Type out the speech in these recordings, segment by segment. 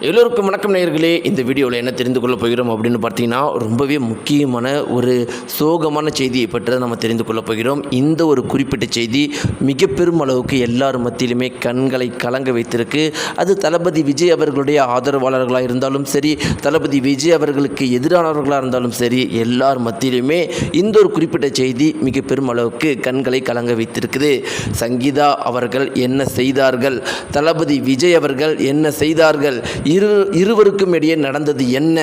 எல்லோருக்கும் வணக்கம் நேயர்களே. இந்த வீடியோவில் என்ன தெரிந்து கொள்ள போகிறோம் அப்படின்னு பார்த்தீங்கன்னா, ரொம்பவே முக்கியமான ஒரு சோகமான செய்தியை பற்றி நம்ம தெரிந்து கொள்ள போகிறோம். இந்த ஒரு குறிப்பிட்ட செய்தி மிக பெரும் அளவுக்கு எல்லார் மத்தியிலுமே கண்களை கலங்க வைத்திருக்கு. அது தளபதி விஜய் அவர்களுடைய ஆதரவாளர்களாக இருந்தாலும் சரி, தளபதி விஜய் அவர்களுக்கு எதிரானவர்களாக இருந்தாலும் சரி, எல்லார் மத்தியிலுமே இந்த ஒரு குறிப்பிட்ட செய்தி மிக பெரும் அளவுக்கு கண்களை கலங்க வைத்திருக்குது. சங்கீதா அவர்கள் என்ன செய்தார்கள், தளபதி விஜய் அவர்கள் என்ன செய்தார்கள், இருவருக்கும் இடையே நடந்தது என்ன?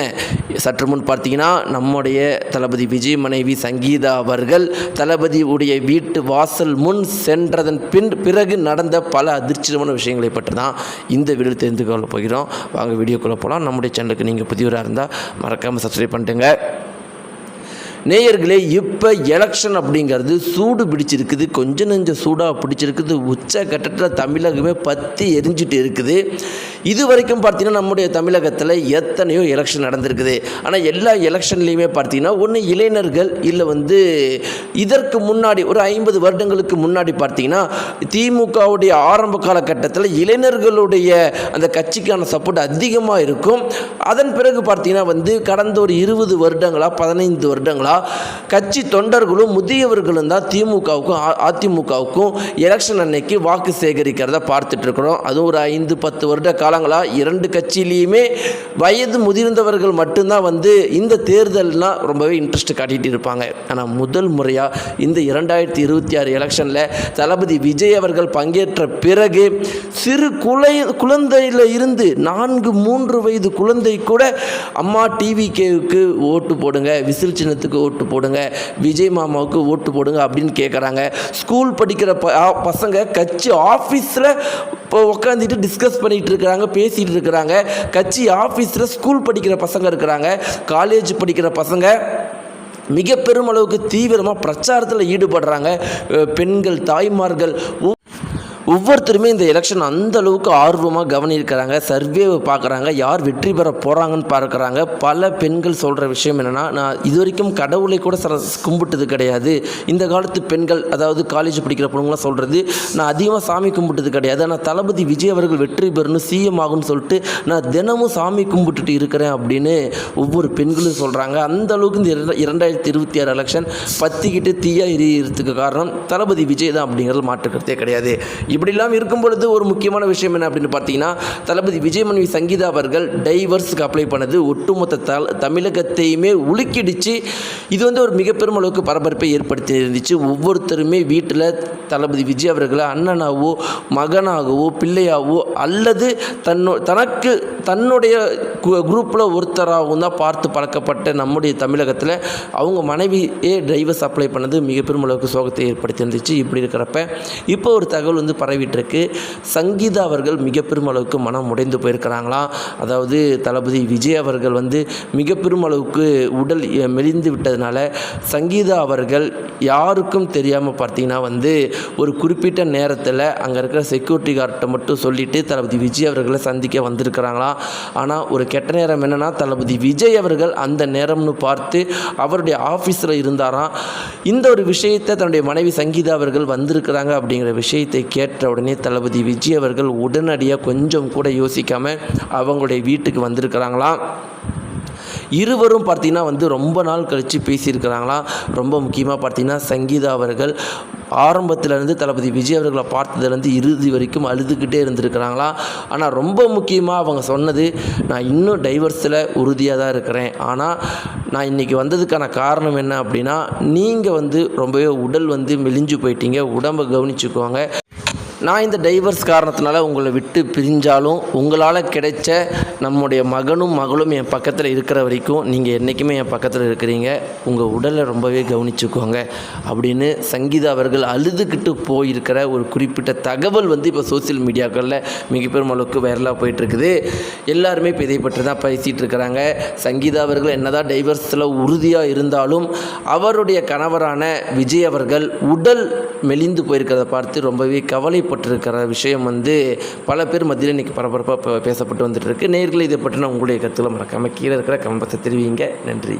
சற்று முன் பார்த்தீங்கன்னா, நம்முடைய தளபதி விஜய் மனைவி சங்கீதா அவர்கள் தளபதி உடைய வீட்டு வாசல் முன் சென்றதன் பிறகு நடந்த பல அதிர்ச்சியான விஷயங்களை பற்றி தான் இந்த வீடியோ தெரிந்து கொள்ள போகிறோம். வாங்க வீடியோக்குள்ளே போகலாம். நம்முடைய சேனலுக்கு நீங்கள் புதியவராக இருந்தால் மறக்காமல் சப்ஸ்கிரைப் பண்ணிட்டுங்க. நேயர்களே, இப்போ எலெக்ஷன் அப்படிங்கிறது சூடு பிடிச்சிருக்குது. கொஞ்சம் நெஞ்சம் சூடாக பிடிச்சிருக்குது. உச்ச கட்டத்தில் தமிழகமே பற்றி எரிஞ்சிட்டு இருக்குது. இது வரைக்கும் பார்த்தீங்கன்னா, நம்முடைய தமிழகத்தில் எத்தனையோ எலெக்ஷன் நடந்திருக்குது. ஆனால் எல்லா எலெக்ஷன்லேயுமே பார்த்தீங்கன்னா, ஒன்று இளைஞர்கள் இல்லை இதற்கு முன்னாடி ஒரு 50 வருடங்களுக்கு முன்னாடி பார்த்தீங்கன்னா, திமுகவுடைய ஆரம்ப காலகட்டத்தில் இளைஞர்களுடைய அந்த கட்சிக்கான சப்போர்ட் அதிகமாக இருக்கும். அதன் பிறகு பார்த்தீங்கன்னா கடந்த ஒரு 20 வருடங்களா 15 வருடங்களா கட்சி தொண்டர்களும் முதியவர்களும் தான் திமுகவுக்கும் அதிமுகவுக்கும் எலெக்ஷன் அன்னைக்கு வாக்கு சேகரிக்கிறத பார்த்துட்டு இருக்கிறோம். அதுவும் ஒரு 5-10 வருட காலங்களா இரண்டு கட்சியிலையுமே வயது முதிர்ந்தவர்கள் மட்டும்தான் இந்த தேர்தல்லாம் ரொம்பவே இன்ட்ரெஸ்ட் காட்டிகிட்டு இருப்பாங்க. ஆனால் முதல் முறையாக இந்த 2026 எலெக்ஷனில் தளபதி விஜய் அவர்கள் பங்கேற்ற பிறகு சிறு குழந்தையில் இருந்து 4-3 வயது குழந்தை கூட அம்மா டிவிகேவுக்கு ஓட்டு போடுங்க, விசில் சின்னத்துக்கு ஓட்டு போடுங்க, விஜய் மாமாவுக்கு ஓட்டு போடுங்க அப்படின்னு கேட்குறாங்க. ஸ்கூல் படிக்கிற பசங்க கட்சி ஆஃபீஸில் இப்போ உட்காந்துட்டு டிஸ்கஸ் பண்ணிகிட்டு இருக்கிறாங்க, பேசிகிட்டு இருக்கிறாங்க. கட்சி ஆஃபீஸில் ஸ்கூல் படிக்கிற பசங்க இருக்கிறாங்க, காலேஜ் படிக்கிற பசங்க மிக பெரும் அளவுக்கு தீவிரமாக பிரச்சாரத்தில் ஈடுபடுறாங்க. பெண்கள், தாய்மார்கள் ஒவ்வொருத்தருமே இந்த எலெக்ஷன் அந்த அளவுக்கு ஆர்வமாக கவனிக்கிறாங்க. சர்வேவை பார்க்குறாங்க, யார் வெற்றி பெற போகிறாங்கன்னு பார்க்குறாங்க. பல பெண்கள் சொல்கிற விஷயம் என்னென்னா, நான் இது வரைக்கும் கடவுளை கூட கும்பிட்டது கிடையாது. இந்த காலத்து பெண்கள், அதாவது காலேஜ் படிக்கிற பொண்ணுங்களாம் சொல்கிறது, நான் அதிகமாக சாமி கும்பிட்டது கிடையாது. ஆனால் தளபதி விஜய் அவர்கள் வெற்றி பெறணும், சிஎம் ஆகும்னு சொல்லிட்டு நான் தினமும் சாமி கும்பிட்டுட்டு இருக்கிறேன் அப்படின்னு ஒவ்வொரு பெண்களும் சொல்கிறாங்க. அந்த அளவுக்கு இந்த 2026 எலெக்ஷன் பற்றிக்கிட்டு தீயா எரியறதுக்கு காரணம் தளபதி விஜய் தான் அப்படிங்கிறது மாற்றுக்கிறதே கிடையாது. இப்படிலாம் இருக்கும் பொழுது ஒரு முக்கியமான விஷயம் என்ன அப்படின்னு பார்த்தீங்கன்னா, தளபதி விஜய் மனைவி சங்கீதா அவர்கள் டைவர்ஸுக்கு அப்ளை பண்ணது ஒட்டுமொத்த தமிழகத்தையுமே உலுக்கிடுச்சு. இது ஒரு மிக பெரும் அளவுக்கு பரபரப்பை ஏற்படுத்தி இருந்துச்சு. ஒவ்வொருத்தருமே வீட்டில் தளபதி விஜய் அவர்களை அண்ணனாகவோ மகனாகவோ பிள்ளையாகவோ அல்லது தனக்கு தன்னுடைய குரூப்பில் ஒருத்தராகவும் தான் பார்த்து பழக்கப்பட்ட நம்முடைய தமிழகத்தில் அவங்க மனைவியே டைவர்ஸ் அப்ளை பண்ணது மிக பெரும் அளவுக்கு சோகத்தை ஏற்படுத்தி இருந்துச்சு. இப்படி இருக்கிறப்ப இப்போ ஒரு தகவல் பரவிட்டிருக்கு. சங்கீதா அவர்கள் மிக பெரும் அளவுக்கு மனம் உடைந்து போயிருக்கிறாங்களாம். அதாவது தளபதி விஜய் அவர்கள் மிக பெரும் அளவுக்கு உடல் மெலிந்து விட்டதுனால சங்கீதா அவர்கள் யாருக்கும் தெரியாமல் பார்த்தீங்கன்னா ஒரு குறிப்பிட்ட நேரத்தில் அங்கே இருக்கிற செக்யூரிட்டி கார்ட்டை மட்டும் சொல்லிவிட்டு தளபதி விஜய் அவர்களை சந்திக்க வந்திருக்கிறாங்களாம். ஆனால் ஒரு கெட்ட நேரம் என்னென்னா, தளபதி விஜய் அவர்கள் அந்த நேரம்னு பார்த்து அவருடைய ஆஃபீஸில் இருந்தாராம். இந்த ஒரு விஷயத்தை தன்னுடைய மனைவி சங்கீதா அவர்கள் வந்திருக்கிறாங்க அப்படிங்கிற விஷயத்தை கேட்ட உடனே தளபதி விஜய் அவர்கள் உடனடியாக கொஞ்சம் கூட யோசிக்காமல் அவங்களுடைய வீட்டுக்கு வந்திருக்கிறாங்களாம். இருவரும் பார்த்தீங்கன்னா ரொம்ப நாள் கழித்து பேசியிருக்கிறாங்களாம். ரொம்ப முக்கியமாக பார்த்தீங்கன்னா, சங்கீதா அவர்கள் ஆரம்பத்திலேருந்து தளபதி விஜய் அவர்களை பார்த்ததுலேருந்து இறுதி வரைக்கும் அழுதுகிட்டே இருந்திருக்கிறாங்களாம். ஆனால் ரொம்ப முக்கியமாக அவங்க சொன்னது, நான் இன்னும் டைவர்ஸில் உறுதியாக தான் இருக்கிறேன். ஆனால் நான் இன்றைக்கி வந்ததுக்கான காரணம் என்ன அப்படின்னா, நீங்கள் ரொம்பவே உடல் மெலிஞ்சு போயிட்டீங்க, உடம்பை கவனிச்சுக்குவாங்க. நான் இந்த டைவர்ஸ் காரணத்தினால உங்களை விட்டு பிரிஞ்சாலும் உங்களால் கிடைச்ச நம்முடைய மகனும் மகளும் என் பக்கத்தில் இருக்கிற வரைக்கும் நீங்கள் என்றைக்குமே என் பக்கத்தில் இருக்கிறீங்க, உங்கள் உடலை ரொம்பவே கவனிச்சுக்கோங்க அப்படின்னு சங்கீதா அவர்கள் அழுதுகிட்டு போயிருக்கிற ஒரு குறிப்பிட்ட தகவல் இப்போ சோசியல் மீடியாக்களில் மிக பெரும் அளவுக்கு வைரலாக போயிட்டுருக்குது. எல்லாருமே இப்போ இதை பற்றி தான் பேசிகிட்டு இருக்கிறாங்க. சங்கீதா அவர்கள் என்னதான் டைவர்ஸில் உறுதியாக இருந்தாலும் அவருடைய கணவரான விஜய் அவர்கள் உடல் மெலிந்து போயிருக்கிறத பார்த்து ரொம்பவே கவலைப்பட்டிருக்கிற விஷயம் பல பேர் மத்தியில் இன்றைக்கி பரபரப்பாக பேசப்பட்டு வந்துட்டு இருக்கு. நேயர்களே, இதை பற்றின உங்களுடைய கருத்துக்களை மறக்காமல் கீழே இருக்கிற கமெண்ட் பாக்ஸில் தெரிவிங்க. நன்றி.